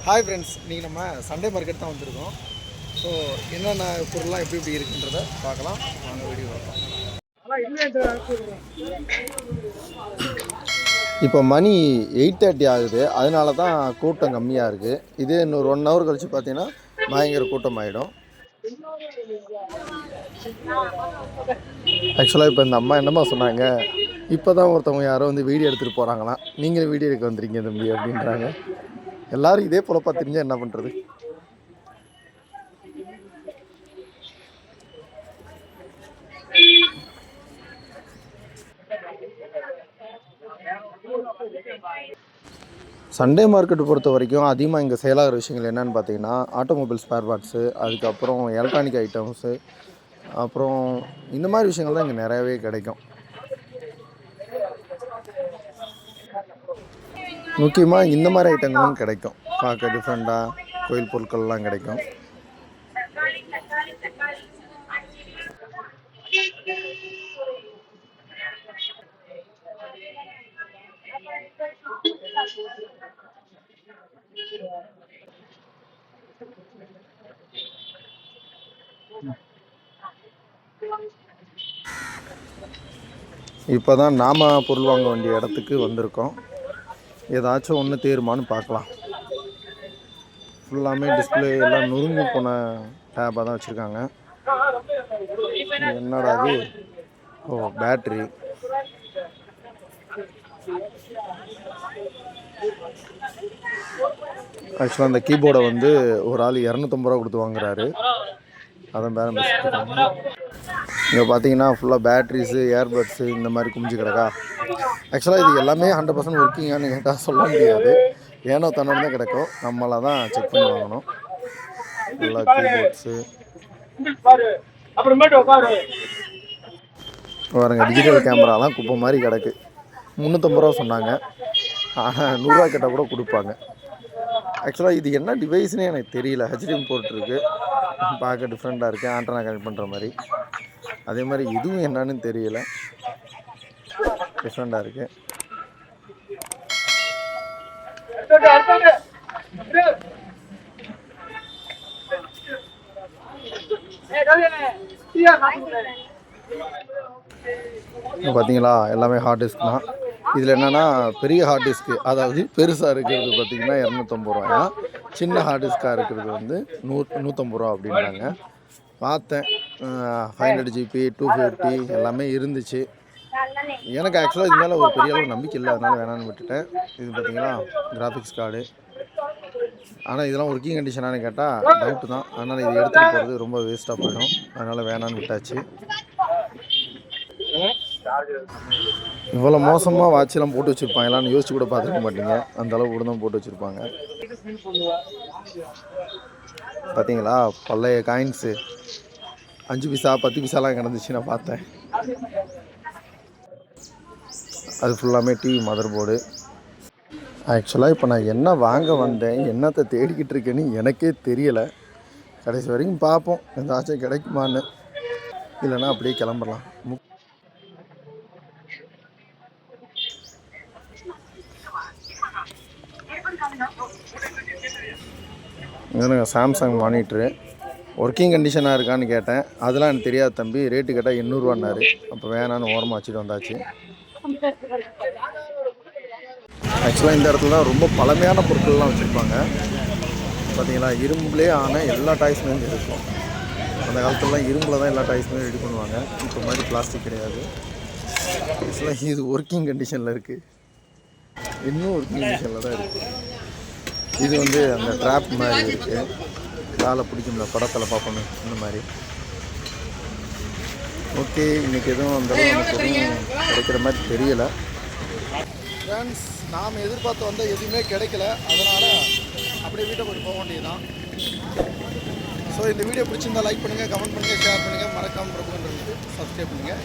Hi friends, இன்றைக்கி நம்ம Sunday market தான் வந்திருக்கோம். ஸோ என்னென்ன பொருள்லாம் எப்படி இருக்குன்றதை பார்க்கலாம். வாங்க வீடியோ பார்க்கலாம். இப்போ மணி 8:30 ஆகுது, அதனால தான் கூட்டம் கம்மியாக இருக்குது. இதே இன்னொரு 1 ஹவர் கழித்து பார்த்தீங்கன்னா பயங்கர கூட்டம் ஆகிடும். ஆக்சுவலாக இப்போ இந்த அம்மா என்னம்மா சொன்னாங்க, இப்போ தான் ஒருத்தவங்க யாரோ வந்து வீடியோ எடுத்துகிட்டு போகிறாங்களாம், நீங்களும் வீடியோ எடுக்க வந்துருக்கீங்க தம்பி அப்படின்றாங்க. எல்லாரும் இதே போல பார்த்துருந்தா என்ன பண்ணுறது? சண்டே மார்க்கெட்டு பொறுத்த வரைக்கும் அதிகமாக இங்கே சேலாகிற விஷயங்கள் என்னென்னு பார்த்தீங்கன்னா, ஆட்டோமொபைல் ஸ்பேர் பார்ட்ஸு, அதுக்கப்புறம் எலக்ட்ரானிக் ஐட்டம்ஸு, அப்புறம் இந்த மாதிரி விஷயங்கள் தான் இங்கே நிறையவே கிடைக்கும். முக்கியமாக இந்த மாதிரி ஐட்டங்களும் கிடைக்கும். பார்க்க டிஃப்ரெண்ட்டாக கோயில் பொருட்கள்லாம் கிடைக்கும். இப்போ தான் நாம பொருள் வாங்க வேண்டிய இடத்துக்கு வந்திருக்கோம். ஏதாச்சும் ஒன்று தேருமானு பார்க்கலாம். ஃபுல்லாமே டிஸ்பிளே எல்லாம் நொறுங்கி போன டேப்பாக தான் வச்சுருக்காங்க. என்னடா அது? ஓ, பேட்ரி. ஆக்சுவலாக அந்த கீபோர்டை வந்து ஒரு ஆள் 250 ரூபா கொடுத்து வாங்குறாரு. அதான் பேரம் பேசிட்டுருக்காங்க. இங்கே பார்த்தீங்கன்னா ஃபுல்லாக பேட்ரிஸு, ஏர்பட்ஸு இந்த மாதிரி குமிஞ்சு கிடக்கா. ஆக்சுவலாக இது எல்லாமே 100% ஒர்க்கிங்கானு கேட்டால் சொல்ல முடியாது. ஏனோ தன்னோட தான் கிடக்கும். நம்மளை தான் செக் பண்ணி வாங்கணும். ஃபுல்லாக கீபோர்ட்ஸு பாருங்க, டிஜிட்டல் கேமராலாம் குப்பை மாதிரி கிடக்கு. 350 ரூபா சொன்னாங்க, ஆனால் 100 ரூபா கேட்டால் கூட கொடுப்பாங்க. ஆக்சுவலாக இது என்ன டிவைஸ்னே எனக்கு தெரியல. HDMI போர்ட் இருக்குது, பார்க்க டிஃப்ரெண்ட்டாக இருக்குது, ஆண்டனா கனெக்ட் பண்ணுற மாதிரி. அதே மாதிரி இதுவும் என்னன்னு தெரியல, டிஃப்ரெண்ட்டாக இருக்குது. பார்த்தீங்களா, எல்லாமே ஹார்ட் டிஸ்க் தான். இதில் என்னென்னா பெரிய ஹார்ட் டிஸ்க்கு, அதாவது பெருசாக இருக்கிறது பார்த்திங்கன்னா 250 ரூபாயா, சின்ன ஹார்ட் டிஸ்க்காக இருக்கிறது வந்து 150 ரூபா அப்படின்றாங்க. பார்த்தேன், 500 GB 250 எல்லாமே இருந்துச்சு. எனக்கு ஆக்சுவலாக இது மேலே ஒரு பெரிய அளவு நம்பிக்கை இல்லை, அதனால் வேணான்னு விட்டுட்டேன். இது பார்த்திங்களா கிராஃபிக்ஸ் கார்டு, ஆனால் இதெல்லாம் ஒர்க்கிங் கண்டிஷனானு கேட்டால் டவுட்டு தான். அதனால் இது எடுத்துகிட்டு போகிறது ரொம்ப வேஸ்ட்டாக போயிடும், அதனால் வேணான்னு விட்டாச்சு. இவ்வளோ மோசமாக வாட்செல்லாம் போட்டு வச்சுருப்பாங்களான்னு யோசிச்சு கூட பார்த்துருக்க மாட்டீங்க, அந்தளவு கூட தான் போட்டு வச்சுருப்பாங்க. பார்த்தீங்களா, பழைய காயின்ஸு 5 பைசா 10 பைசாலாம் கிடந்துச்சு, நான் பார்த்தேன். அது ஃபுல்லாமே டிவி மதர் போர்டு. ஆக்சுவலாக இப்போ நான் என்ன வாங்க வந்தேன், என்னத்தை தேடிக்கிட்டு இருக்கேன்னு எனக்கே தெரியலை. கடைசி வரைக்கும் பார்ப்போம், எந்தாச்சும் கிடைக்குமான்னு. இல்லைன்னா அப்படியே கிளம்பலாம். சாம்சங் மானிட்ரு ஒர்க்கிங் கண்டிஷனாக இருக்கான்னு கேட்டேன். அதெல்லாம் எனக்கு தெரியாது தம்பி, ரேட்டு கேட்டால் 800 ரூபான்னாரு. அப்போ வேணான்னு ஓரமாக வச்சுட்டு வந்தாச்சு. ஆக்சுவலாக இந்த இடத்துல தான் ரொம்ப பழமையான பொருட்கள்லாம் வச்சுருப்பாங்க. பார்த்தீங்களா, இரும்புலே ஆன எல்லா டாய்ஸுமே இருக்கும். அந்த காலத்துலலாம் இரும்பில் தான் எல்லா டாய்ஸுமே ரெடி பண்ணுவாங்க. இப்போ மாதிரி பிளாஸ்டிக் கிடையாது. ஆக்சுவலாக இது ஒர்க்கிங் கண்டிஷனில் இருக்குது, இன்னும் ஒர்க்கிங் கண்டிஷனில் தான் இருக்குது. இது வந்து அந்த ட்ராப் மாதிரி இருக்குது, காலை பிடிக்கும் படத்தில் பார்ப்போம் இந்த மாதிரி. ஓகே, இன்றைக்கி எதுவும் அந்தளவு நமக்கு எதுவும் கிடைக்கிற மாதிரி தெரியலை. ஃப்ரெண்ட்ஸ், நாம் எதிர்பார்த்து வந்தால் எதுவுமே கிடைக்கல, அதனால் அப்படியே வீட்டை போய் போக வேண்டியதுதான். ஸோ இந்த வீடியோ பிடிச்சிருந்தால் லைக் பண்ணுங்கள், கமெண்ட் பண்ணுங்கள், ஷேர் பண்ணுங்கள், மறக்காமல் பிரபுன்றது சப்ஸ்கிரைப் பண்ணுங்கள்.